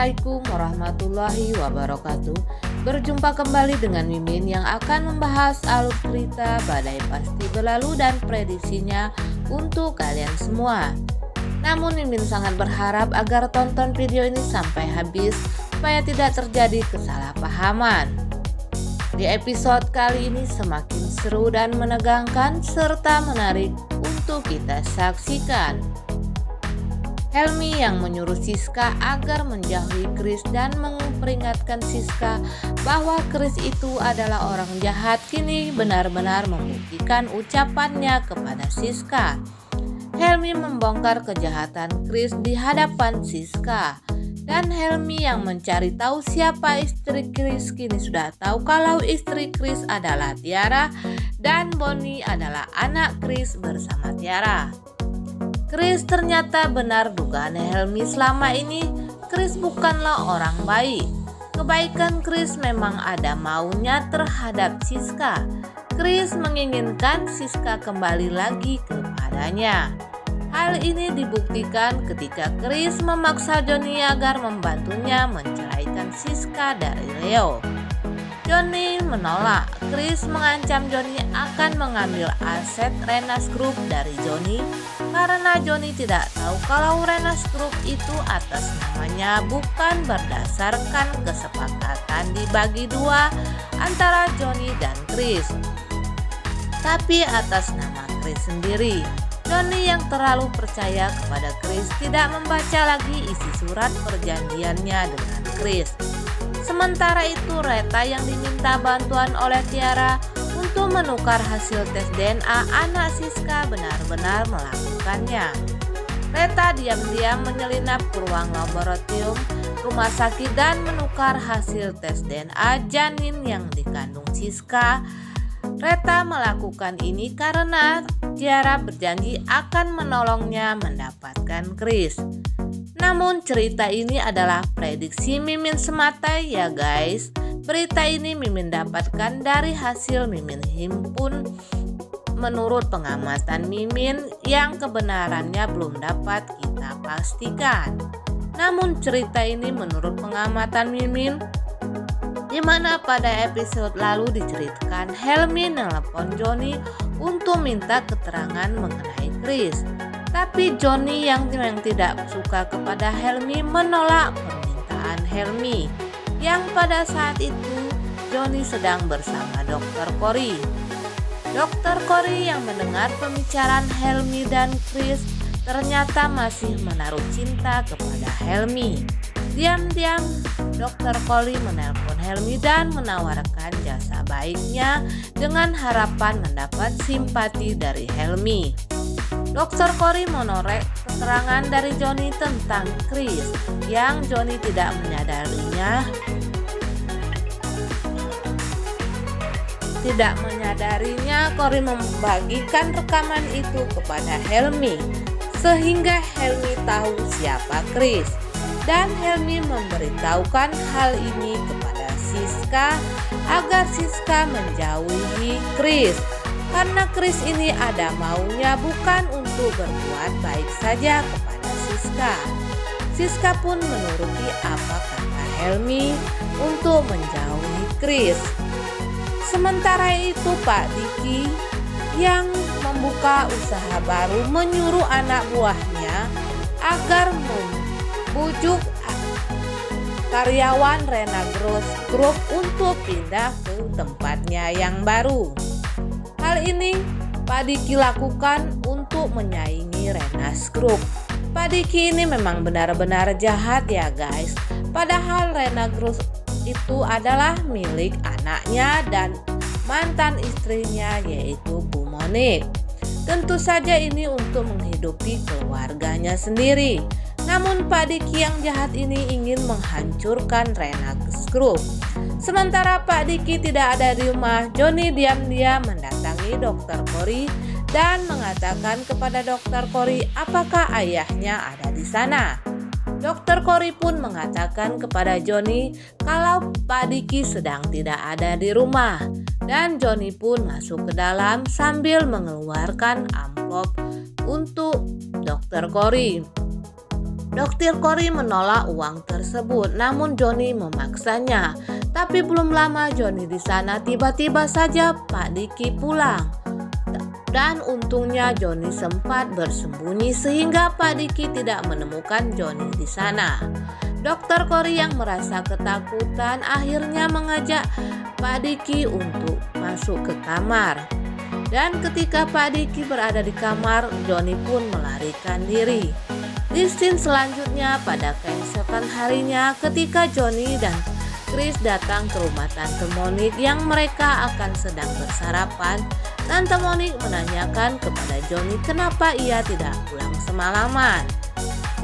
Assalamualaikum warahmatullahi wabarakatuh. Berjumpa kembali dengan Mimin yang akan membahas alur cerita Badai Pasti Berlalu dan prediksinya untuk kalian semua. Namun Mimin sangat berharap agar tonton video ini sampai habis supaya tidak terjadi kesalahpahaman. Di episode kali ini semakin seru dan menegangkan serta menarik untuk kita saksikan. Helmi yang menyuruh Siska agar menjauhi Chris dan memperingatkan Siska bahwa Chris itu adalah orang jahat kini benar-benar membuktikan ucapannya kepada Siska. Helmi membongkar kejahatan Chris di hadapan Siska. Dan Helmi yang mencari tahu siapa istri Chris kini sudah tahu kalau istri Chris adalah Tiara dan Bonnie adalah anak Chris bersama Tiara. Chris ternyata benar dugaan Helmi selama ini. Chris bukanlah orang baik. Kebaikan Chris memang ada maunya terhadap Siska. Chris menginginkan Siska kembali lagi kepadanya. Hal ini dibuktikan ketika Chris memaksa Johnny agar membantunya menceraikan Siska dari Leo. Johnny menolak. Chris mengancam Johnny akan mengambil aset Renas Group dari Johnny karena Johnny tidak tahu kalau Renas Group itu atas namanya bukan berdasarkan kesepakatan dibagi dua antara Johnny dan Chris, tapi atas nama Chris sendiri. Johnny yang terlalu percaya kepada Chris tidak membaca lagi isi surat perjanjiannya dengan Chris. Sementara itu Reta yang diminta bantuan oleh Tiara untuk menukar hasil tes DNA anak Siska benar-benar melakukannya. Reta diam-diam menyelinap ke ruang laboratorium rumah sakit dan menukar hasil tes DNA janin yang dikandung Siska. Reta melakukan ini karena Tiara berjanji akan menolongnya mendapatkan Chris. Namun cerita ini adalah prediksi Mimin semata ya guys. Berita ini Mimin dapatkan dari hasil Mimin himpun menurut pengamatan Mimin yang kebenarannya belum dapat kita pastikan. Namun cerita ini menurut pengamatan Mimin, di mana pada episode lalu diceritakan Helmi nelpon Johnny untuk minta keterangan mengenai Chris. Tapi Johnny yang tidak suka kepada Helmi menolak permintaan Helmi. Yang pada saat itu Johnny sedang bersama Dr. Cory. Dr. Cory yang mendengar pembicaraan Helmi dan Chris ternyata masih menaruh cinta kepada Helmi. Diam-diam Dr. Cory menelpon Helmi dan menawarkan jasa baiknya dengan harapan mendapat simpati dari Helmi. Dr. Cory menoreh keterangan dari Johnny tentang Chris yang Johnny tidak menyadarinya. Cory membagikan rekaman itu kepada Helmi sehingga Helmi tahu siapa Chris. Dan Helmi memberitahukan hal ini kepada Siska agar Siska menjauhi Chris. Karena Chris ini ada maunya bukan untuk berbuat baik saja kepada Siska. Siska pun menuruti apa kata Helmi untuk menjauhi Chris. Sementara itu Pak Diki yang membuka usaha baru menyuruh anak buahnya agar membujuk karyawan Renas Group untuk pindah ke tempatnya yang baru. Hal ini Pak Diki lakukan untuk menyaingi Renas Group. Pak Diki ini memang benar-benar jahat ya guys. Padahal Renas Group itu adalah milik anaknya dan mantan istrinya yaitu Bu Monik. Tentu saja ini untuk menghidupi keluarganya sendiri. Namun Pak Diki yang jahat ini ingin menghancurkan Renas Group. Sementara Pak Diki tidak ada di rumah, Johnny diam-diam mendatangi Dr. Cory dan mengatakan kepada Dr. Cory apakah ayahnya ada di sana. Dr. Cory pun mengatakan kepada Johnny kalau Pak Diki sedang tidak ada di rumah. Dan Johnny pun masuk ke dalam sambil mengeluarkan amplop untuk Dr. Cory. Dokter Cory menolak uang tersebut, namun Johnny memaksanya. Tapi belum lama Johnny di sana, tiba-tiba saja Pak Diki pulang. Dan untungnya Johnny sempat bersembunyi sehingga Pak Diki tidak menemukan Johnny di sana. Dokter Cory yang merasa ketakutan akhirnya mengajak Pak Diki untuk masuk ke kamar. Dan ketika Pak Diki berada di kamar, Johnny pun melarikan diri. Di scene selanjutnya pada keesokan harinya ketika Johnny dan Chris datang ke rumah Tante Monique yang mereka akan sedang bersarapan, Tante Monique menanyakan kepada Johnny kenapa ia tidak pulang semalaman.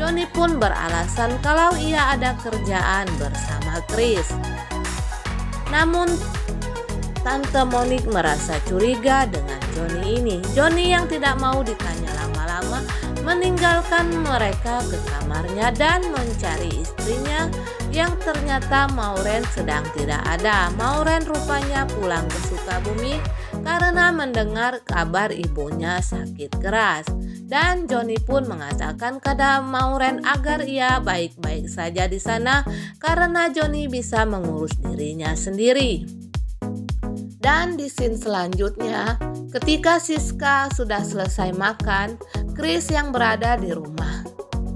Johnny pun beralasan kalau ia ada kerjaan bersama Chris. Namun Tante Monique merasa curiga dengan Johnny ini. Johnny yang tidak mau ditanya lama-lama meninggalkan mereka ke kamarnya dan mencari istrinya yang ternyata Maureen sedang tidak ada. Maureen rupanya pulang ke Sukabumi karena mendengar kabar ibunya sakit keras. Dan Johnny pun mengatakan kepada Maureen agar ia baik-baik saja di sana karena Johnny bisa mengurus dirinya sendiri. Dan di scene selanjutnya, ketika Siska sudah selesai makan, Chris yang berada di rumah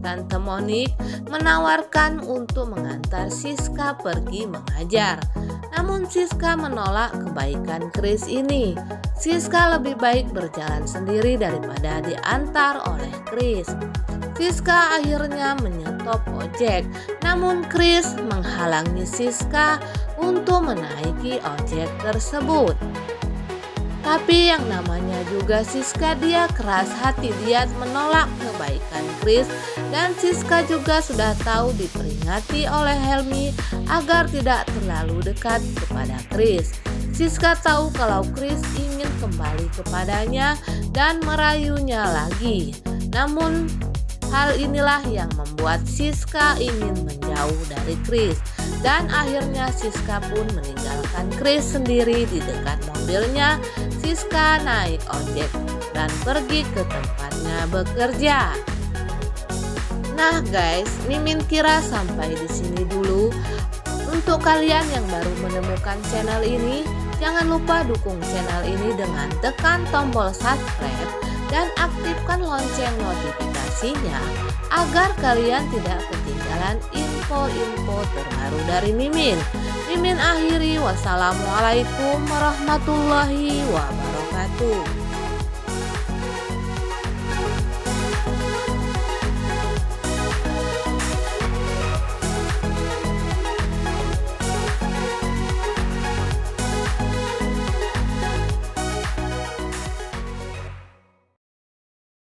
Tante Monique menawarkan untuk mengantar Siska pergi mengajar. Namun Siska menolak kebaikan Chris ini. Siska lebih baik berjalan sendiri daripada diantar oleh Chris. Siska akhirnya menyetop ojek, namun Chris menghalangi Siska untuk menaiki ojek tersebut. Tapi yang namanya juga Siska, dia keras hati, dia menolak kebaikan Chris. Dan Siska juga sudah tahu diperingati oleh Helmi agar tidak terlalu dekat kepada Chris. Siska tahu kalau Chris ingin kembali kepadanya dan merayunya lagi. Namun hal inilah yang membuat Siska ingin menjauh dari Chris. Dan akhirnya Siska pun meninggalkan Chris sendiri di dekat mobilnya. Siska naik ojek dan pergi ke tempatnya bekerja. Nah guys, Mimin kira sampai di sini dulu. Untuk kalian yang baru menemukan channel ini, jangan lupa dukung channel ini dengan tekan tombol subscribe dan aktifkan lonceng notifikasinya agar kalian tidak ketinggalan info-info terbaru dari Mimin. Mimin akhiri, wassalamualaikum warahmatullahi wabarakatuh.